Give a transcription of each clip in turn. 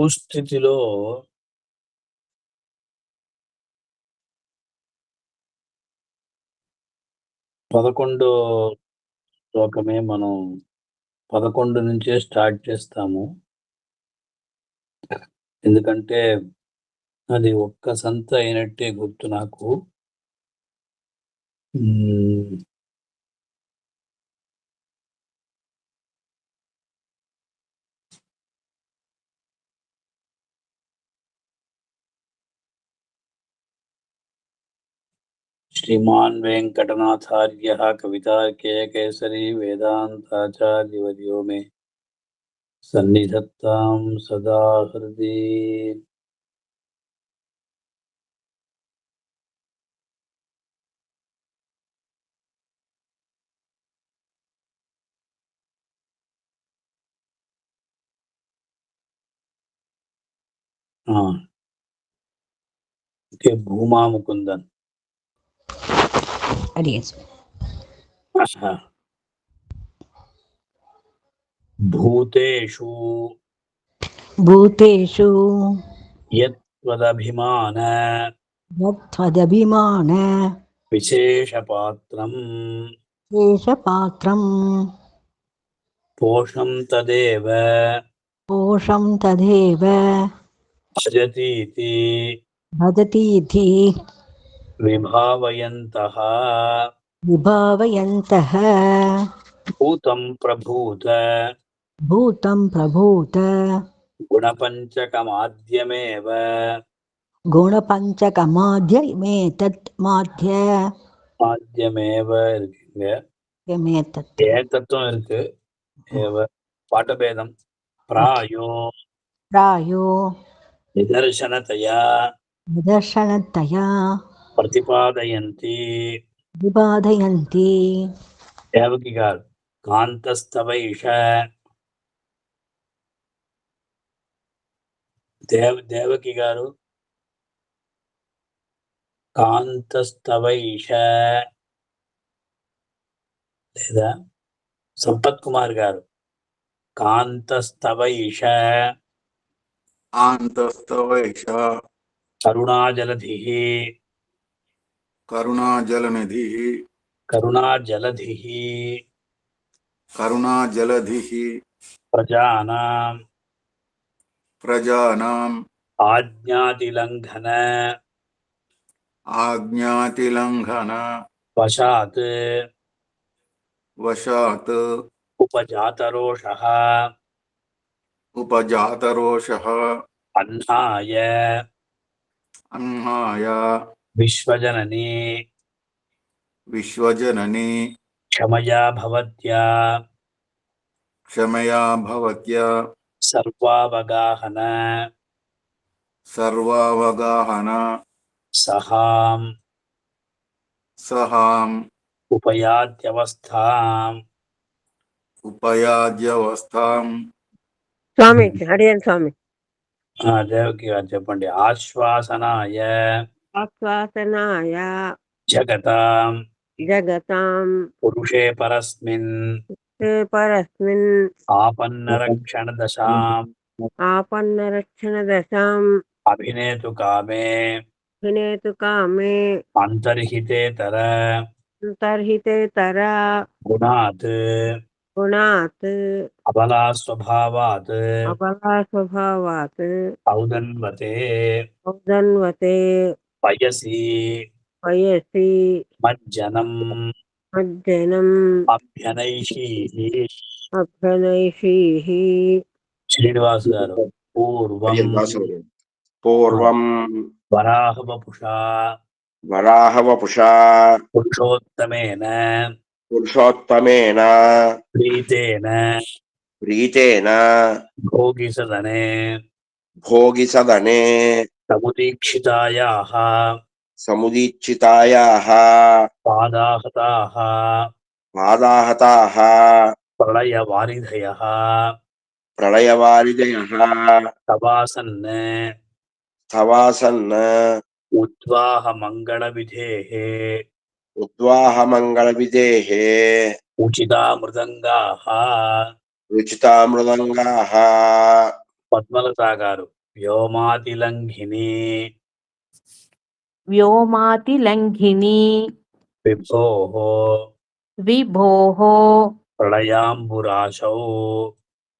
భూస్థితిలో 11 శ్లోకమే మనం 11 నుంచే స్టార్ట్ చేస్తాము. ఎందుకంటే అది ఒక్క సంత అయినట్టే గుర్తు నాకు. श्रीमान् वेङ्कटनाथार्यः कवितार्किककेसरी वेदान्ताचार्यवर्यो मे सन्निधत्तां सदा हृदि। भूमा मुकुंदन भूतेषु यत्त्वदभिमान विशेषपात्रं पोषं तदेव भजतीति विभावयन्तः भूतं प्रभूत गुणपञ्चकमाद्यमेव இருக்குங்க ஏதத்தும் இருக்கு பாட்டபேதம் प्रायो निदर्शनतया प्रतिपादयन्ति देवकी गारु कांतस्तवैष देवकी गारु कांतस्तवैष లేదా సంపత్ కుమార్ గారు కాంతస్తవైష కరుణాజలధిః ప్రజానాం ఆజ్ఞాతిలంఘన వశాత్ ఉపజాతరోషః అన్నాయ విశ్వజననీ క్షమయా భవత్యా సర్వావగాహన సహాం ఉపయాద్యవస్థాం స్వామి అడియన్ స్వామి దేవకి గారు చెప్పండి. ఆశ్వాసనాయ జగతాం పురుషే పరస్మిన్ ఆపన్నరక్షణ దశాం అభినేతు కామే అంతర్హితేతర గుణాత్ అబలా స్వభావాత్ ఔదన్వతే పయసి మజ్జనం అభ్యనైషీః. శ్రీనివాస్ గారు పూర్వం వరాహవపుషా పురుషోత్తమేన ప్రీతేన భోగిసదనే సముదీక్షితాయాః పాదాహతాః ప్రళయవారిధయః తవాసన్ ఉద్వాహ మంగళవిధేః ఉచితా మృదంగాః పద్మలత గారు व्योमातिलङ्घिनी व्योमातिलङ्घिनी विभोः विभोः प्रलयाम्बुराशौ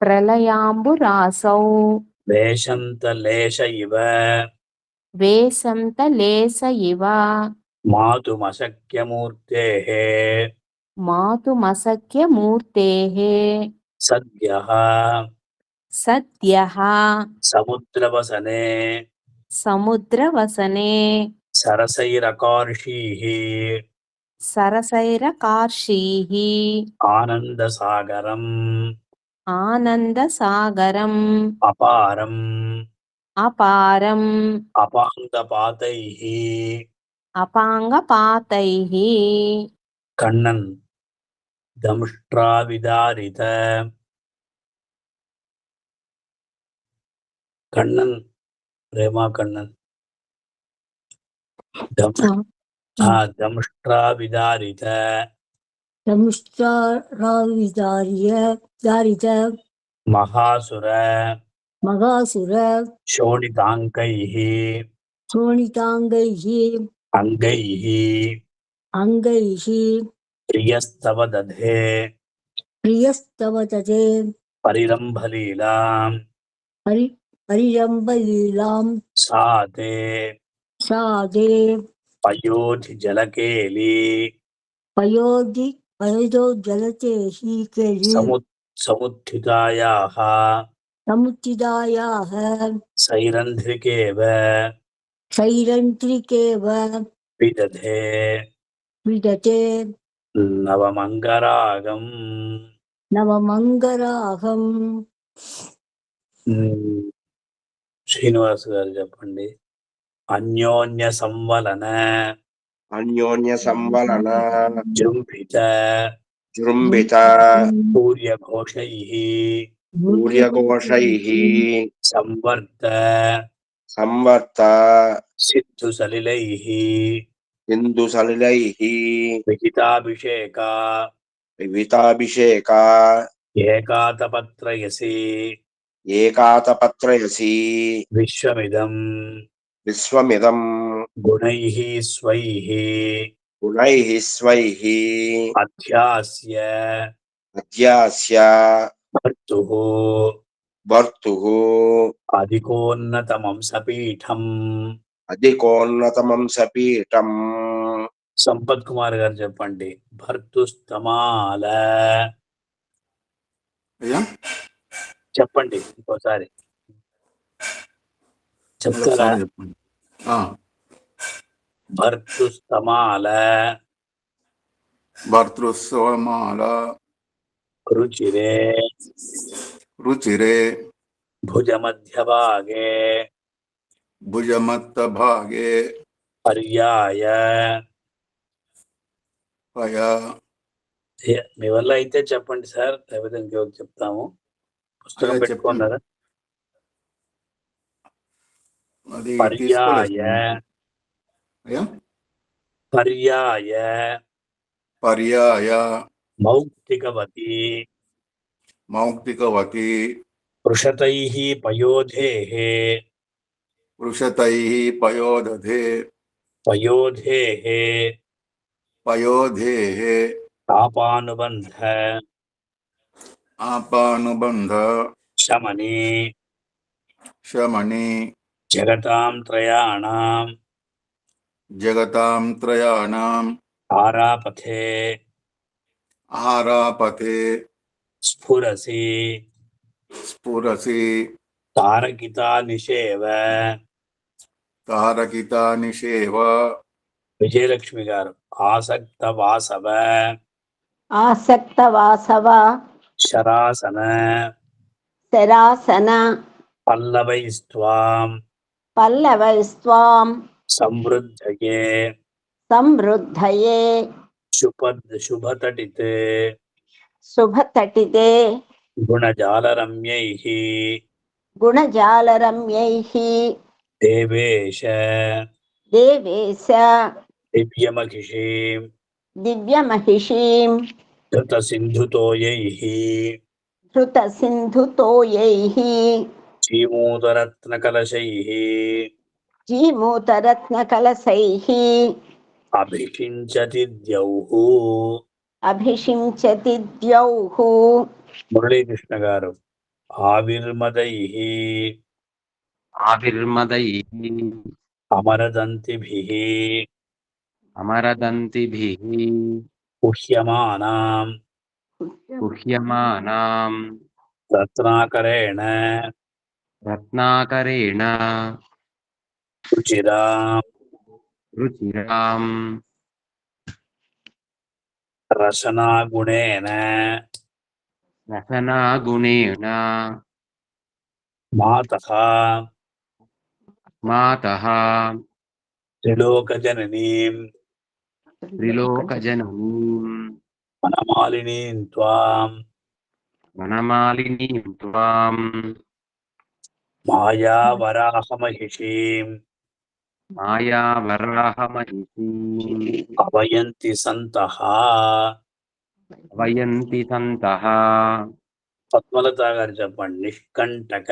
प्रलयाम्बुरासौ वेशन्तलेश इव वेसन्तलेस इव मातुमशक्यमूर्तेः मातुमसख्यमूर्तेः सद्यः सद्यः समुद्रवसने समुद्रवसने सरसैरकार्षीः सरसैरकार्षीः आनन्दसागरम् आनन्दसागरम् अपारम् अपारम् अपान्तपातैः अपाङ्गपातैः कण्णन् दंष्ट्राविदारित कण्णन् प्रेमा कण्णन् दंष्ट्राविदारित दारित महासुर मगासुर शोणिताङ्कैः शोणिताङ्गैः अङ्गैः अङ्गैः प्रियस्तव दधे प्रियस्तव तते परिरम्भलीलाम् परिरम्भलीलां सा ते सादे पयोधिजलकेली पयोदो जलते हीकेलि समुत्थितायाः समुचितायाः सैरन्ध्रिकेव सैरन्त्रिकेव विदधे विदते नवमङ्गरागम् नवमङ्गराहम् శ్రీనివాస్ గారు చెప్పండి. అన్యోన్య సంవలన అన్యోన్య సంవలన జృంభిత జృంభిత సూర్యఘోషైః సూర్యఘోషైః సంవర్త సంవర్త సిద్ధుసలిలైః సింధుసలిలైః విహితాభిషేక వివితాభిషేక ఏకాతపత్రయసి ఏకాతపత్రయసి విశ్వమిదం గుణైః స్వైః గుణైః స్వైః అధ్యాస్య భర్తుః అధికోన్నతమం సపీఠం. సంపత్ కుమార్ గారు చెప్పండి. భర్తుస్తమాల చెప్పండి, ఇంకోసారి చెప్తారా? భర్తుస్తమాల రుచిరే భుజమధ్యభాగే పర్యాయ. మీ వల్ల అయితే చెప్పండి సార్, లేకపోతే ఇంకొక చెప్తాము. పుస్తకం పెట్టుకున్నారా? పర్యాయ మౌక్తికవతి పృషతైః పయోధేః ఆపానుబంధ శమని జగతాం త్రయాణాం ఆరాపథే స్ఫురసి తారకితా నిషేవ. విజయలక్ష్మి గారు. ఆసక్త వాసవ శరాసన పల్లవైస్త్వాం సంవృద్ధయే శుభతటితే గుణజాలరమ్యైః దేవేశ దివ్యమహిషీం ధృతసింధుతోయైః जीमूतरत्नकलशैः जीमूतरत्नकलशैः अभिषिञ्चति द्यौः. अभिषिञ्चति द्यौः మురళీకృష్ణ గారు ఆవిర్మదైః आविर्मदैः అమరదంతిభిః अमरदन्तिभिः పుహ్యమానాం गुह्यमानां రత్నాకరేణ रत्नाकरेण రుచిరాం रुचिरां రసనాగుణేన रसनागुणेन మాతః मातः త్రిలోకజననీం त्रिलोकजननीं వనమాలినీం త్వాం वनमालिनीं त्वां మాయావరాహమహిషీం मायावराहमहिषीं అవయంతి సంతః. वयन्ति सन्तः పద్మలత గారు చెప్పండి. నిష్కంటక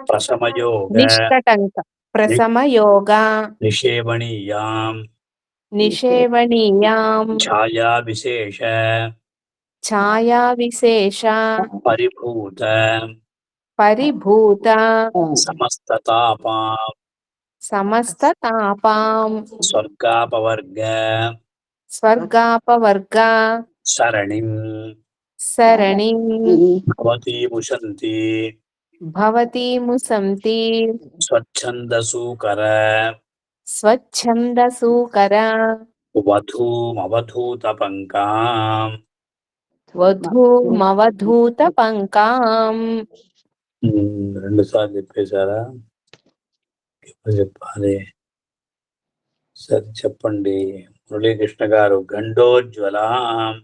ప్రశమయోగ నిష్కటంక ప్రసమయోగ నిషేవణీయాం నిషేవణీయాం ఛాయా విశేష ఛాయా విశేష పరిభూత పరిభూత సమస్తతాపాం సమస్త తాపాం స్వర్గాపవర్గ స్వర్గాపవర్గ సరణిం సరణిం భవతీముషంతి భవతీముసంతి స్వచ్ఛందసూకర స్వచ్ఛందసూకర వధూమవధూత పంకాం. వధూమవధూత పంకాం. రెండు సార్లు చెప్పేశారా? ఎప్పుడు చెప్పాలి? సరే చెప్పండి. మురళీకృష్ణ గారు గండోజ్వలాం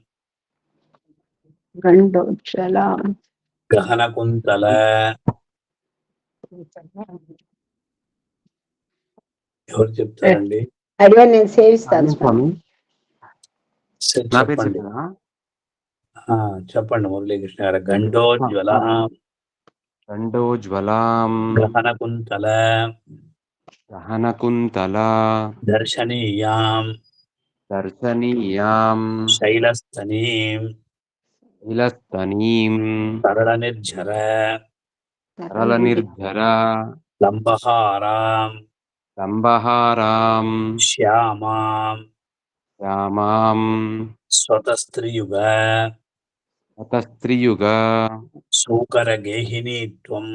గండోజ్వల గహన కుంతల ఎవరు చెప్తారండి? అడిగా నేను సేవిస్తాను స్వామి. సరే నా పేరు చెప్పండి. చెప్పనా? చెప్పండి మురళీకృష్ణ గారు. గండోజ్వలాం गण्डोज्ज्वलां గహన కుంతల गहनकुन्तला దర్శనీయాం दर्शनीयां శైలస్తనీం शैलस्तनीं సరళ నిర్ఝర सरलनिर्झरा లంబహారాం లంబహారాం శ్యామాం श्यामां స్వతస్త్రియుగ शतस्त्रियुग సూకరగేహినీ త్వం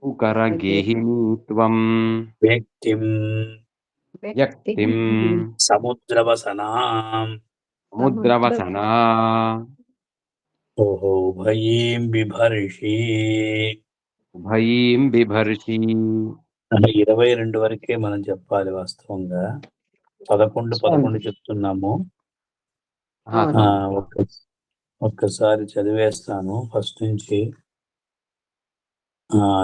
सुकरगेहिनी त्वं వ్యక్తిం व्यक्तिं సముద్రవసనాం. समुद्रवसना ఓహో ఉభయీం బిభర్షి. उभयीं बिभर्षि 22 వరకే మనం చెప్పాలి. వాస్తవంగా 11 చెప్తున్నాము. ఒక్కసారి చదివేస్తాను ఫస్ట్ నుంచి.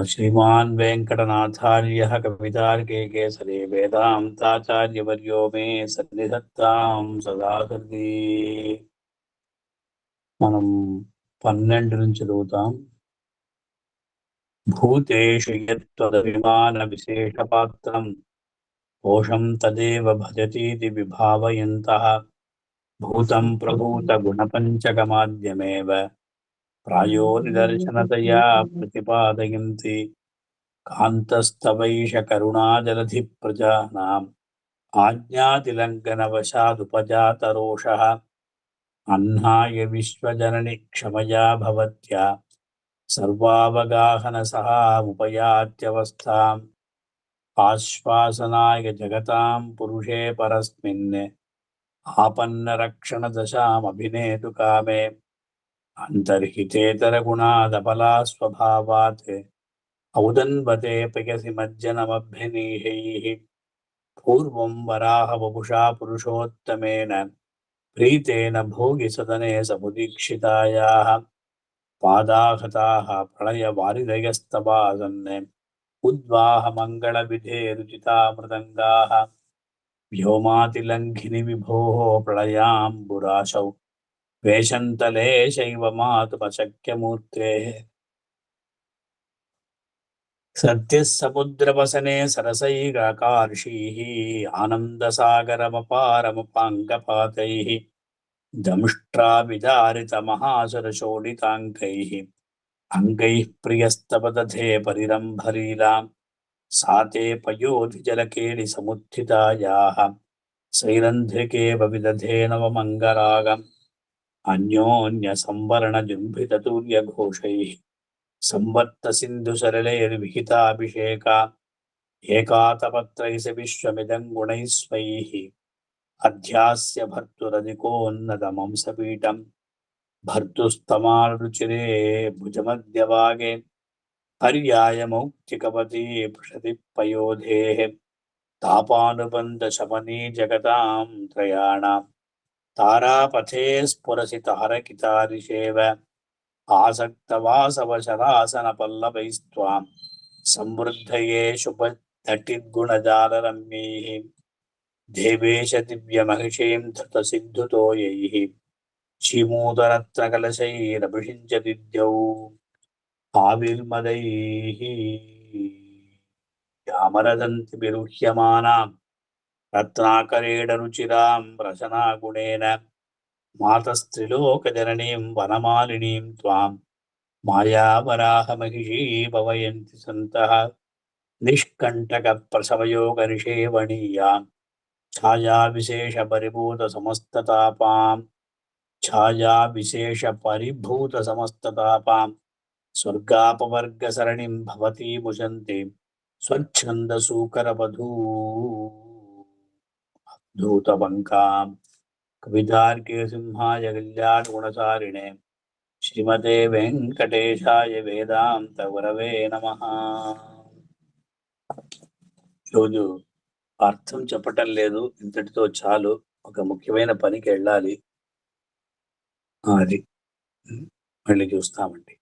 శ్రీమాన్ వెంకటనాథార్య కవితార్కే కేసరి వేదాంతాచార్యవర్యో మే సన్నిధత్తాం సదాకృతి. మనం 12 నుంచి చదువుతాం. భూతేషు యత్వదభిమాన విశేషపాత్రం కోశం తదేవ భజతీతి విభావయంతః భూతం ప్రభూత గుణపంచకమాద్యమేవ ప్రాయో నిదర్శనతయా ప్రతిపాదయంతి. కాంతస్తవైష కరుణాజలధి ప్రజానాం ఆజ్ఞాతిలంఘనవశాదుపజాతరోషః అహ్నాయ విశ్వజనని క్షమయా భవత్యా సర్వావగాహన సహా ఉపయాత్యవస్థాం. ఆశ్వాసనాయ జగతాం పురుషే పరస్మిన్ ఆపన్న రక్షణ దశామభినేతు కామే అంతర్హితేతర గుణాదపలా స్వభావాత్ ఔదన్వతే పయసి మజ్జనమభ్యనీహైః. పూర్వం వరాహ వపుషా పురుషోత్తమేన ప్రీతేన భోగి సదనే సముదీక్షితాయాః పాదాహతాః ప్రళయ వారిదయస్తవాసన్ ఉద్వాహ మంగళ విధే రుచితా మృదంగాః. వ్యోమాతిలంఘిని విభోః ప్రళయాంబురాశౌ వేషంతలే శైవమాతుమశక్యమూర్తేః సత్యः సముద్రవసనే సరసైరాకార్షీः ఆనందసాగరమపారమపాంగపాతైः దంష్ట్రా విదారితమహాసురశోణితాంకైः అంగైः ప్రియస్తపదధే పరిరంభలీలాం సాతే పయోధిజలకేళి సముత్థితాయాः శైరంధ్రికేవ విదధే నవమంగరాగం అన్యోన్య సంవరణ జృంభితతుల్యఘోషైः సంవర్త సింధు సరళైర్విహితాభిషేక ఏకాతపత్రైస్ విశ్వమిదం గుణైः స్వైः అధ్యాస్య భర్తురధికోన్నతమంసపీఠం భర్తుస్తమారుచిరే భుజమధ్యవాగే పర్యాయమౌక్తికపతి పృషతి పయోధేః తాపానుబంధ శమనీ జగతాం త్రయాణాం తారాపథే స్ఫురసి తారకితారిషేవ ఆసక్తవాసవశరాసన పల్లవైస్త్వాం సమృద్ధయే శుభదటిర్గుణజాలరమ్యైః దేవేశ దివ్యమహిషీం ధృతసిద్ధుతోయైః క్షీమూతరత్నకలశైరభిషించతి ఆవిర్మదైః యామరదంతి విరుహ్యమానాం రత్నాకరేణ రసనాగుణేన మాతస్త్రిలోకజననీం వనమాలినీం త్వాం మాయావరాహమహిషీ భవయంతి సంతః నిష్కంటక ప్రసవయోగ నిషేవణీయాం ఛాయావిశేష పరిభూత సమస్తతాపాం స్వర్గాపవర్గ సరణిం భవతీ ముచంతి స్వచ్ఛందసూకరవధూతవంకాం కవితార్కే సింహాయ కళ్యాణగుణసారిణే శ్రీమతే వెంకటేశాయ వేదాంత గురవే నమః. రోజు అర్థం చెప్పటం లేదు, ఇంతటితో చాలు. ఒక ముఖ్యమైన పనికి వెళ్ళాలి. అది మళ్ళీ చూస్తామండి.